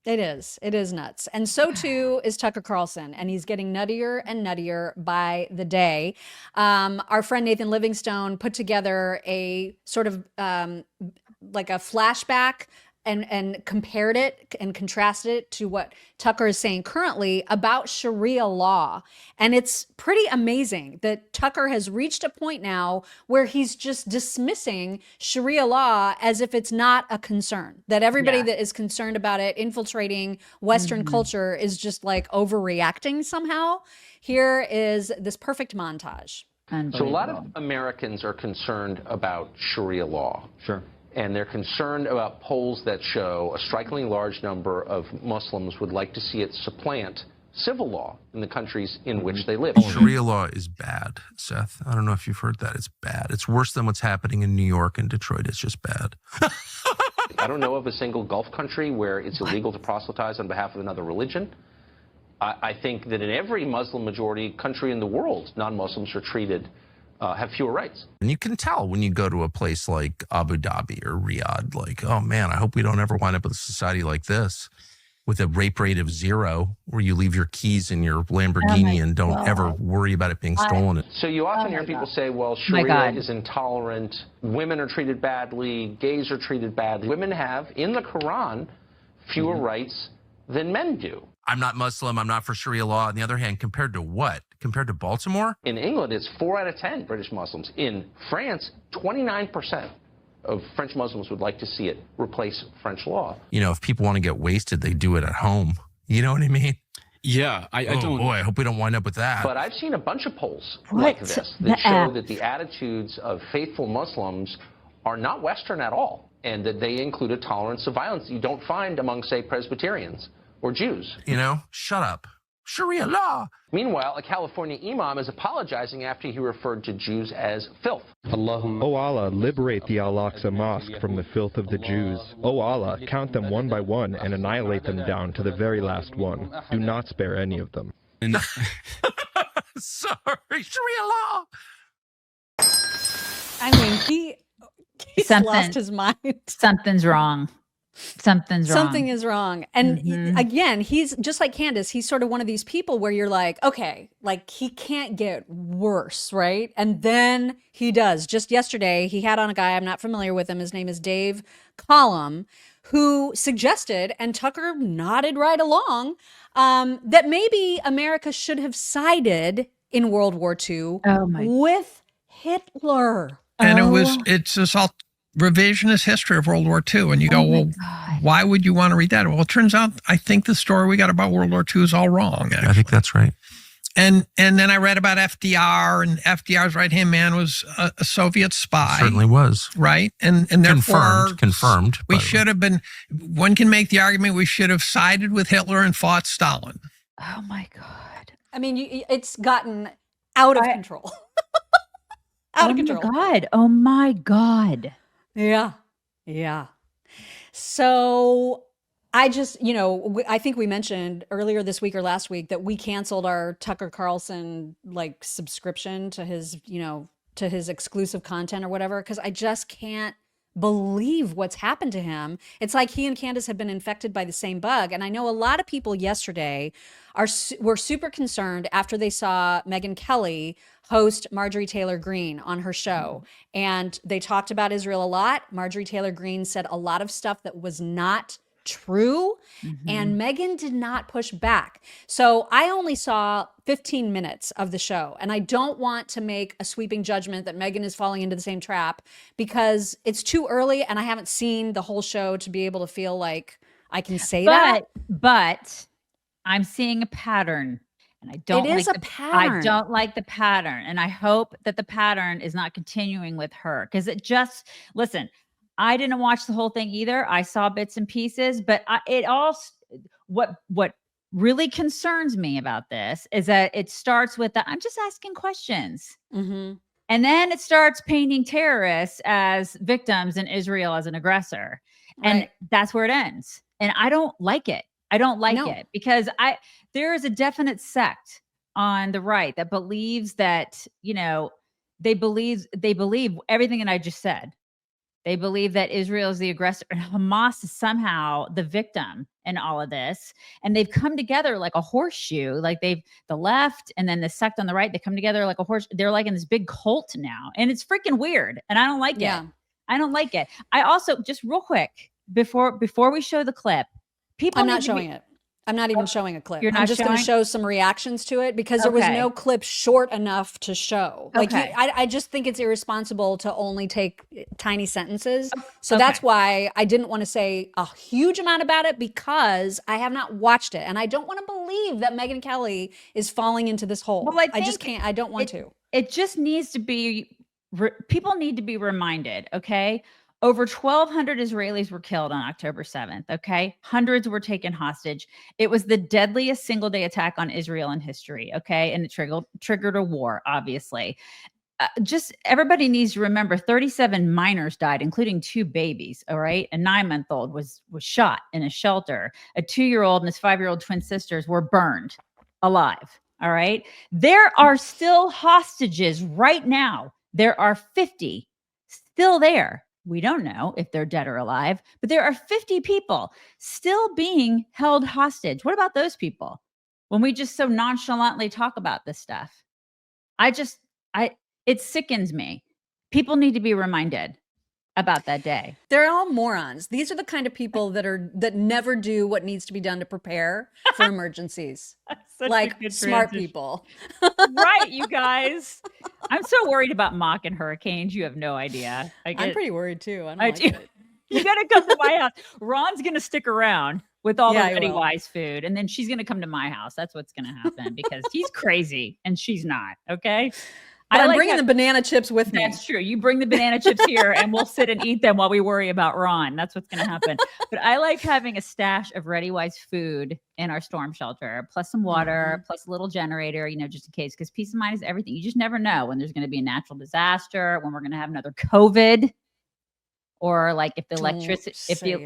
It is. It is nuts. And so too is Tucker Carlson. And he's getting nuttier and nuttier by the day. Our friend Nathan Livingstone put together a sort of like a flashback and compared it and contrasted it to what Tucker is saying currently about Sharia law. And it's pretty amazing that Tucker has reached a point now where he's just dismissing Sharia law as if it's not a concern, that everybody Yeah. that is concerned about it infiltrating Western culture is just like overreacting somehow. Here is this perfect montage. So a lot of Americans are concerned about Sharia law. Sure. And they're concerned about polls that show a strikingly large number of Muslims would like to see it supplant civil law in the countries in which they live. Sharia law is bad, Seth. I don't know if you've heard that. It's bad. It's worse than what's happening in New York and Detroit. It's just bad. I don't know of a single Gulf country where it's illegal to proselytize on behalf of another religion. I think that in every Muslim majority country in the world, non-Muslims are treated have fewer rights. And you can tell when you go to a place like Abu Dhabi or Riyadh, like, oh man, I hope we don't ever wind up with a society like this with a rape rate of 0, where you leave your keys in your Lamborghini and don't ever worry about it being stolen. So you often hear people say, well, Sharia is intolerant, women are treated badly, gays are treated badly. Women have, in the Quran, fewer rights than men do. I'm not Muslim, I'm not for Sharia law. On the other hand, compared to what? Compared to Baltimore? In England, it's 4 out of 10 British Muslims. In France, 29% of French Muslims would like to see it replace French law. You know, if people want to get wasted, they do it at home. You know what I mean? Yeah, I don't. Boy, I hope we don't wind up with that. But I've seen a bunch of polls like this that show that the attitudes of faithful Muslims are not Western at all, and that they include a tolerance of violence you don't find among, say, Presbyterians or Jews. You know, shut up. Sharia law. Meanwhile, a California imam is apologizing after he referred to Jews as filth. O Allah, liberate the Al-Aqsa Mosque from the filth of the Jews. O Allah, count them one by one and annihilate them down to the very last one. Do not spare any of them. Sorry, Sharia law. I mean, he's lost his mind. Something's wrong. Something's wrong. Something is wrong. And again, he's just like Candace. He's sort of one of these people where you're like, okay, like he can't get worse, right? And then he does. Just yesterday, he had on a guy, I'm not familiar with him. His name is Dave Collum, who suggested, and Tucker nodded right along, that maybe America should have sided in World War II with Hitler. And it's this all revisionist history of World War II. And you go, well, why would you want to read that? Well, it turns out, I think the story we got about World War II is all wrong. Actually. I think that's right. And then I read about FDR, and FDR's right-hand man was a Soviet spy. Certainly was. Right? And therefore, confirmed. We should have been, one can make the argument we should have sided with Hitler and fought Stalin. Oh my God. I mean, it's gotten out of control. Out of control. Oh my God. Yeah. Yeah. So I just, I think we mentioned earlier this week or last week that we canceled our Tucker Carlson like subscription to his, to his exclusive content or whatever, because I just can't believe what's happened to him. It's like he and Candace have been infected by the same bug. And I know a lot of people yesterday were super concerned after they saw Megyn Kelly host Marjorie Taylor Greene on her show. And they talked about Israel a lot. Marjorie Taylor Greene said a lot of stuff that was not true. And Megyn did not push back. So I only saw 15 minutes of the show. And I don't want to make a sweeping judgment that Megyn is falling into the same trap because it's too early and I haven't seen the whole show to be able to feel like I can say that. But I'm seeing a pattern. And I don't I don't like the pattern. And I hope that the pattern is not continuing with her. Because listen, I didn't watch the whole thing either. I saw bits and pieces, but what really concerns me about this is that it starts with I'm just asking questions. And then it starts painting terrorists as victims and Israel as an aggressor. And that's where it ends. And I don't like it. I don't like it because there is a definite sect on the right that believes that, they believe everything that I just said. They believe that Israel is the aggressor and Hamas is somehow the victim in all of this. And they've come together like a horseshoe. Like the left and then the sect on the right, they come together like a horse. They're like in this big cult now. And it's freaking weird. And I don't like it. I don't like it. I also, just real quick, before we show the clip, I'm not showing it. I'm not even showing a clip. You're not I'm just going to show some reactions to it because there was no clip short enough to show. Like, I just think it's irresponsible to only take tiny sentences. So that's why I didn't want to say a huge amount about it, because I have not watched it. And I don't want to believe that Megyn Kelly is falling into this hole. Well, I just can't. I don't want to. It just needs to be, people need to be reminded, okay? Over 1,200 Israelis were killed on October 7th, okay? Hundreds were taken hostage. It was the deadliest single-day attack on Israel in history, okay? And it triggered a war, obviously. Just everybody needs to remember 37 minors died, including 2 babies, all right? A 9-month-old was shot in a shelter. A 2-year-old and his 5-year-old twin sisters were burned alive, all right? There are still hostages right now. There are 50 still there. We don't know if they're dead or alive, but there are 50 people still being held hostage. What about those people? When we just so nonchalantly talk about this stuff, it sickens me. People need to be reminded about that day. They're all morons. These are the kind of people that never do what needs to be done to prepare for emergencies. Like smart people. Right, you guys. I'm so worried about Mock and hurricanes. You have no idea. I'm pretty worried too. I don't like it. You got to come to my house. Ron's going to stick around with all the Ready Wise food, and then she's going to come to my house. That's what's going to happen because he's crazy and she's not. Okay. But I'm bringing the banana chips with me. That's true. You bring the banana chips here and we'll sit and eat them while we worry about Ron. That's what's going to happen. But I like having a stash of Ready Wise food in our storm shelter, plus some water, plus a little generator, just in case, because peace of mind is everything. You just never know when there's going to be a natural disaster, when we're going to have another COVID, or like if the electricity,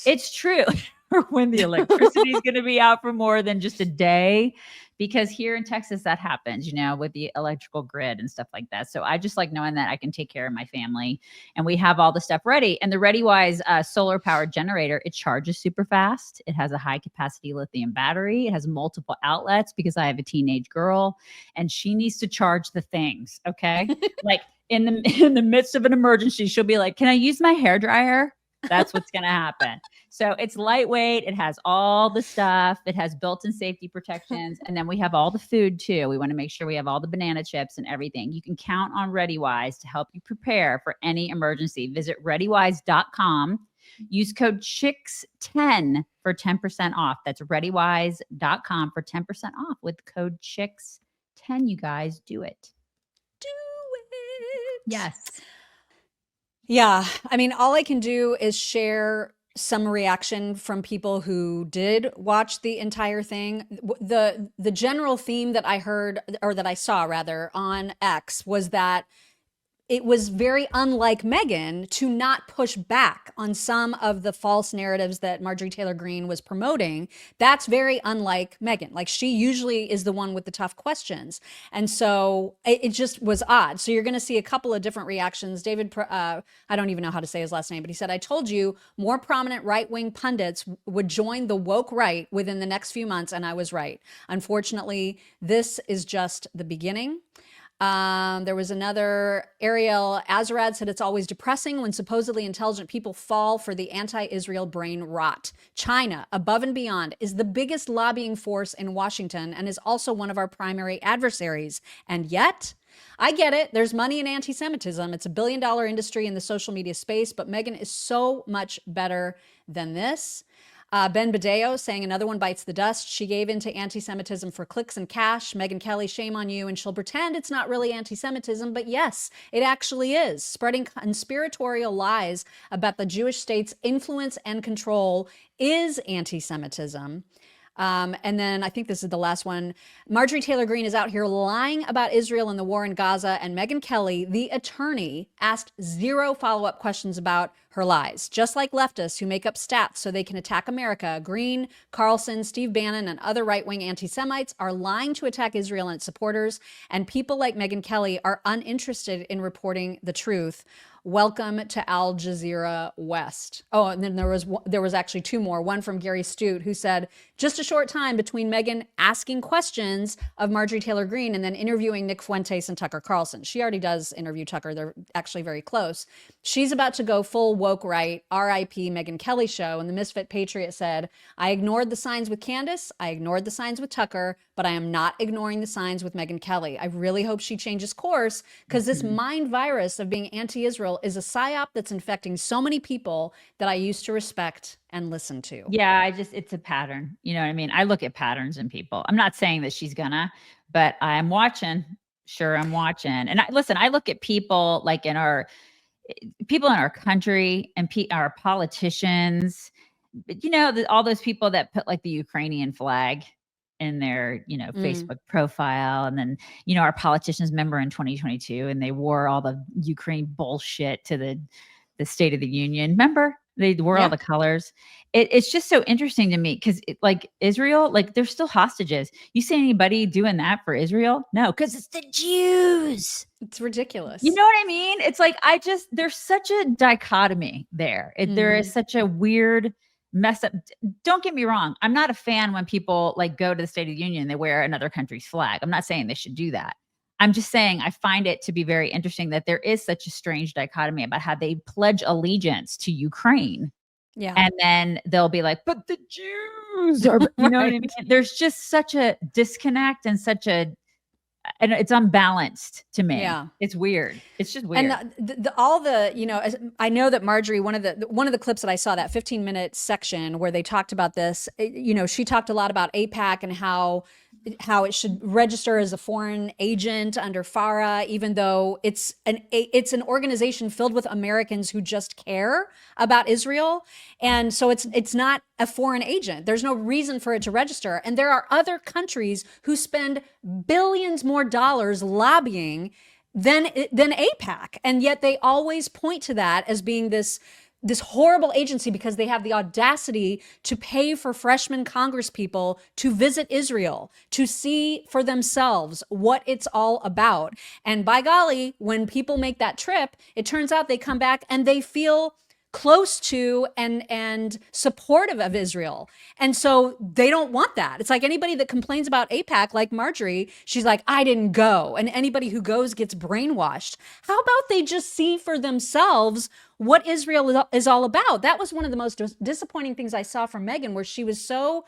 it's true, or when the electricity is going to be out for more than just a day. Because here in Texas, that happens, with the electrical grid and stuff like that. So I just like knowing that I can take care of my family and we have all the stuff ready. And the ReadyWise solar powered generator, it charges super fast. It has a high capacity lithium battery. It has multiple outlets because I have a teenage girl and she needs to charge the things. Okay. Like in the midst of an emergency, she'll be like, can I use my hairdryer? That's what's going to happen. So it's lightweight. It has all the stuff. It has built-in safety protections. And then we have all the food too. We want to make sure we have all the banana chips and everything. You can count on ReadyWise to help you prepare for any emergency. Visit readywise.com. Use code CHICKS10 for 10% off. That's readywise.com for 10% off with code CHICKS10. You guys do it. Do it. Yes. Yeah. I mean, all I can do is share some reaction from people who did watch the entire thing. The general theme that I heard, or that I saw rather, on X was that it was very unlike Megyn to not push back on some of the false narratives that Marjorie Taylor Greene was promoting. That's very unlike Megyn. Like, she usually is the one with the tough questions. And so it just was odd. So you're going to see a couple of different reactions. David, I don't even know how to say his last name, but he said, I told you more prominent right-wing pundits would join the woke right within the next few months, and I was right. Unfortunately, this is just the beginning. There was another, Ariel Azarad said it's always depressing when supposedly intelligent people fall for the anti-Israel brain rot. China, above and beyond, is the biggest lobbying force in Washington and is also one of our primary adversaries. And yet, I get it. There's money in anti-Semitism. It's $1 billion industry in the social media space, but Megyn is so much better than this. Ben Badeo saying another one bites the dust. She gave in to anti-Semitism for clicks and cash. Megyn Kelly, shame on you. And she'll pretend it's not really anti-Semitism, but yes, it actually is. Spreading conspiratorial lies about the Jewish state's influence and control is anti-Semitism. And then I think this is the last one. Marjorie Taylor Greene is out here lying about Israel and the war in Gaza. And Megyn Kelly, the attorney, asked 0 follow-up questions about her lies. Just like leftists who make up stats so they can attack America, Greene, Carlson, Steve Bannon, and other right-wing anti-Semites are lying to attack Israel and its supporters, and people like Megyn Kelly are uninterested in reporting the truth. Welcome to Al Jazeera West. Oh, and then there was actually two more. One from Gary Stute, who said, just a short time between Megyn asking questions of Marjorie Taylor Greene and then interviewing Nick Fuentes and Tucker Carlson. She already does interview Tucker. They're actually very close. She's about to go full woke right, R.I.P. Megyn Kelly show. And the Misfit Patriot said, I ignored the signs with Candace. I ignored the signs with Tucker, but I am not ignoring the signs with Megyn Kelly. I really hope she changes course, because this mind virus of being anti-Israel is a psyop that's infecting so many people that I used to respect and listen to. Yeah, it's a pattern. You know what I mean? I look at patterns in people. I'm not saying that she's gonna, but I'm watching. Sure, I'm watching. And I look at people like in our country and our politicians, you know, all those people that put like the Ukrainian flag in their, Facebook profile. And then, our politicians, remember in 2022, and they wore all the Ukraine bullshit to the State of the Union. Remember? They wore all the colors. It's just so interesting to me, because like Israel, like they're still hostages. You see anybody doing that for Israel? No, because it's the Jews. It's ridiculous. You know what I mean? It's like, there's such a dichotomy there. There is such a weird mess up. Don't get me wrong. I'm not a fan when people like go to the State of the Union and they wear another country's flag. I'm not saying they should do that. I'm just saying I find it to be very interesting that there is such a strange dichotomy about how they pledge allegiance to Ukraine. Yeah. And then they'll be like, but the Jews are, you know what I mean? There's just such a disconnect and and it's unbalanced to me. Yeah. It's weird. It's just weird. And I know that Marjorie, one of the clips that I saw, that 15-minute section where they talked about this, she talked a lot about AIPAC and how it should register as a foreign agent under FARA, even though it's an organization filled with Americans who just care about Israel. And so it's not a foreign agent. There's no reason for it to register. And there are other countries who spend billions more dollars lobbying than AIPAC. And yet they always point to that as being this horrible agency, because they have the audacity to pay for freshman congresspeople to visit Israel, to see for themselves what it's all about. And by golly, when people make that trip, it turns out they come back and they feel close to and supportive of Israel. And so they don't want that. It's like anybody that complains about AIPAC, like Marjorie, she's like, I didn't go. And anybody who goes gets brainwashed. How about they just see for themselves what Israel is all about? That was one of the most disappointing things I saw from Megyn, where she was so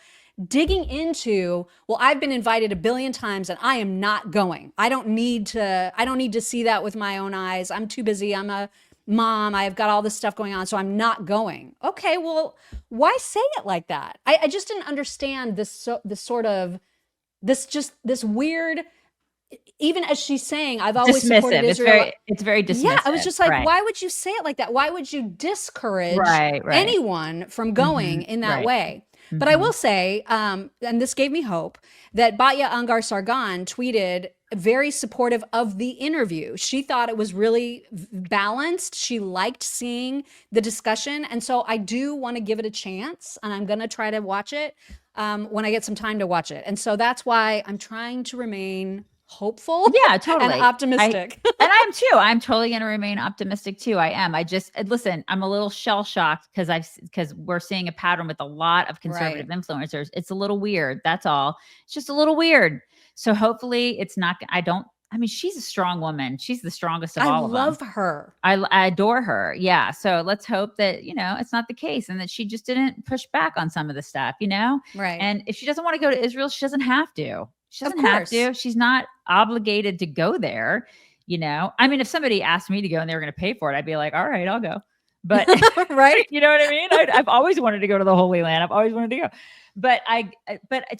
digging into, well, I've been invited 1 billion times and I am not going. I don't need to see that with my own eyes. I'm too busy. I'm a mom, I've got all this stuff going on, so I'm not going. Okay, well, why say it like that? I just didn't understand this weird, even as she's saying, I've always supported Israel. It's very dismissive. Yeah, I was just like, why would you say it like that? Why would you discourage anyone from going in that way? But I will say, and this gave me hope, that Batya Ungar Sargon tweeted very supportive of the interview. She thought it was really balanced. She liked seeing the discussion. And so I do want to give it a chance, and I'm going to try to watch it when I get some time to watch it. And so that's why I'm trying to remain hopeful. Yeah, totally. And optimistic. And I'm too. I'm totally going to remain optimistic too. I am. Listen, I'm a little shell shocked because we're seeing a pattern with a lot of conservative influencers. It's a little weird. That's all. It's just a little weird. So hopefully it's not, she's a strong woman. She's the strongest of all of them. I love her. I adore her. Yeah. So let's hope that, it's not the case, and that she just didn't push back on some of the stuff, Right. And if she doesn't want to go to Israel, she doesn't have to. She doesn't have to. She's not obligated to go there. If somebody asked me to go and they were going to pay for it, I'd be like, all right, I'll go. But right. You know what I mean? I've always wanted to go to the Holy Land. I've always wanted to go. But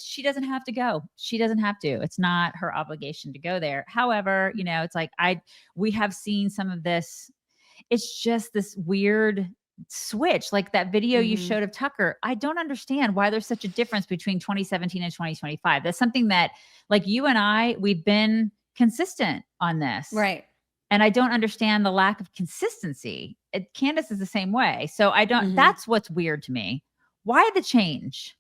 she doesn't have to go. She doesn't have to. It's not her obligation to go there. However, it's like we have seen some of this. It's just this weird switch, like that video you showed of Tucker. I don't understand why there's such a difference between 2017 and 2025. That's something that, like, you and we've been consistent on this. Right. And I don't understand the lack of consistency. Candace is the same way. So I don't, that's what's weird to me. Why the change?